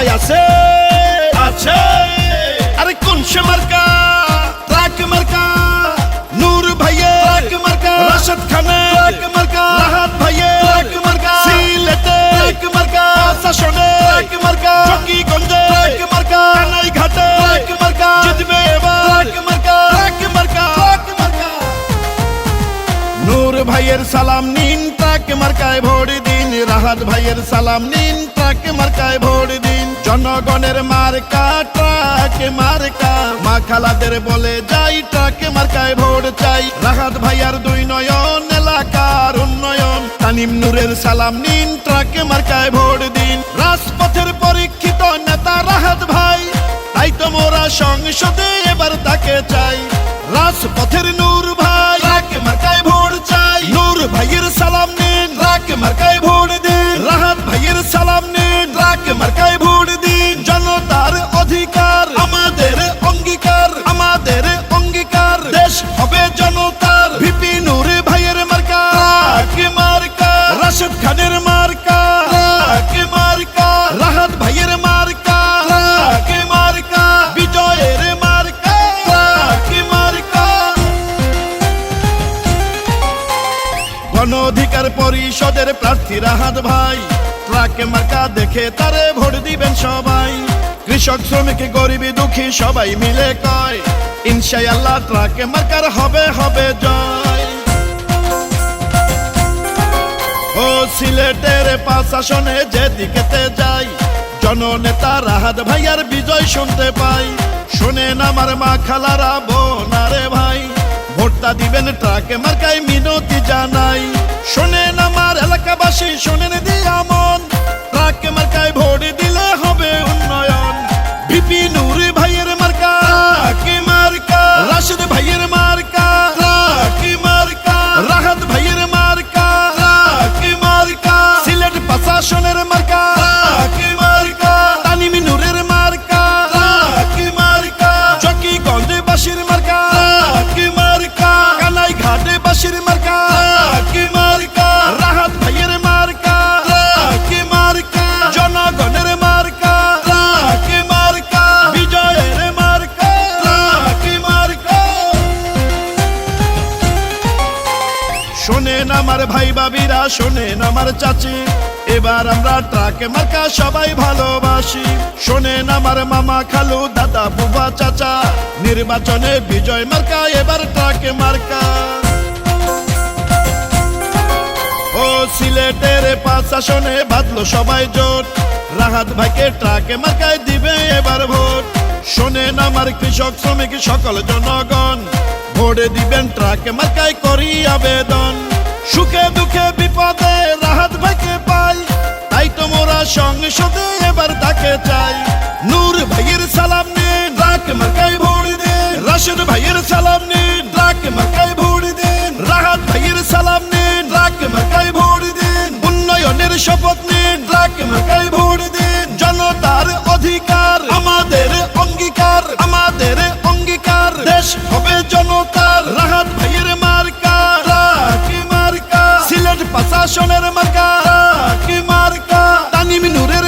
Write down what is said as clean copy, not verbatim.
মার্কায় আছে আছে আরে কোন সে মার্কা ট্রাক মার্কা নূর ভাইয়ের ট্রাক মার্কা রাশেদ খানের ট্রাক মার্কা রাহাত ভাইয়ের ট্রাক মার্কা সিলেটে ট্রাক মার্কা শাসনে ট্রাক মার্কা চকিগঞ্জে ট্রাক মার্কা কানাইঘাটে ট্রাক মার্কা জিতবে এবার ট্রাক মার্কা ট্রাক মার্কা ট্রাক মার্কা নূর ভাইয়ের সালাম নিন ট্রাক মার্কায় ভোট দিন রাহাত ভাইয়ের সালাম নিন ট্রাক মার্কায় ভোট দিন জনগণের মার্কা ট্রাক মার্কা মা খালাদের বলে যাই ট্রাক মার্কায় ভোট চাই রাহাত ভাইয়ার দুই নয়ন এলাকার উন্নয়ন তানিম নূরের সালাম নিন ট্রাক মার্কায় ভোট দিন রাজপথের পরীক্ষিত নেতা রাহাত ভাই তাই তো মোরা সংসদে এবার তাকে চাই রাজপথের নূর ভাই ট্রাক মার্কায় ভোট চাই নূর ভাইয়ের সালাম নিন ট্রাক মার্কায় ভোট দিন রাহাত ভাইয়ের সালাম নিন ট্রাক মার্কায় ভোট দিন জনতার অধিকার আমাদের অঙ্গীকার আমাদের অঙ্গীকার দেশ হবে জনতার ভিপি নূর ভাইয়ের মার্কা ট্রাক মার্কা রাশেদ খানের মার্কা ট্রাক মার্কা রাহাত ভাইয়ের মার্কা ট্রাক মার্কা বিজয়ের মার্কা ট্রাক মার্কা গণ অধিকার পরিষদের প্রার্থী রাহাত ভাই ট্রাক মার্কা দেখে তারে ভোট দিবেন সবাই কৃষক শ্রমিক গরিব দুঃখী সবাই মিলে কয় ইনশাআল্লাহ ট্রাক মার্কার হবে হবে জয় ও সিলেটের 5 আসনে যেদিকেতে যাই জননেতা রাহাত ভাইয়ার বিজয় শুনতে পাই শুনেন আমার মা খালারা বোনারে ভাই ভোটটা দিবেন ট্রাক মার্কায় মিনতি জানাই শোনেন আমার এলাকাবাসী শোনেন দিয়া মন ট্রাক মার্কায় ভোট দিলে হবে উন্নয়ন ভিপি নূর ভাইয়ের মার্কা ট্রাক মার্কা রাশেদ ভাইয়ের মার্কা ট্রাক মার্কা রাহাত ভাইয়ের মার্কা ট্রাক মার্কা সিলেট 5 আসনের মার্কা ট্রাক মার্কা তানিম নূরের মার্কা ট্রাক মার্কা চকিগঞ্জ বাসীর মার্কা ট্রাক মার্কা কানাইঘাট বাসীর মার্কা ট্রাক মার্কা রাহাত ভাইয়ের মার্কা ট্রাক মার্কা জনগণের মার্কা ট্রাক মার্কা বিজয়ের মার্কা ট্রাক মার্কা শোনেন আমার ভাই বাবিরা শোনেন আমার চাচি এবার আমরা ট্রাক মার্কা সবাই ভালোবাসি শোনেন আমার মামা খালু দাদা বুবা চাচা নির্বাচনে বিজয় মার্কা এবার ট্রাক মার্কা ও সিলেটের 5 আসনে বাঁধলো সবাই জোট রাহাত ভাইকে ট্রাক মার্কায় দিবে এবার ভোট শোনেন আমার কৃষক শ্রমিক সকল জনগণ ভোট দিবেন ট্রাক মার্কায় করি আবেদন সুখে দুঃখে বিপদে রাহাত ভাইকে পাই তাই তো মোরা সংসদে এবার তাকে চাই নূর ভাইয়ের সালাম নিন ট্রাক মার্কায় ভোট দিন রাশেদ ভাইয়ের সালাম নিন ট্রাক মার্কায় ভোট দিন রাহাত ভাইয়ের সালাম নিন ট্রাক মার্কায় ভোট দিন উন্নয়নের শপথ নিন ট্রাক মার্কায় ভোট দিন জনতার অধিকার আমাদের অঙ্গীকার আমাদের অঙ্গীকার দেশ হবে জনতার রাহাত ভাইয়ের মার্কা ট্রাক মার্কা সিলেট 5 আসনের মার্কা ট্রাক মার্কা তানিম নূরের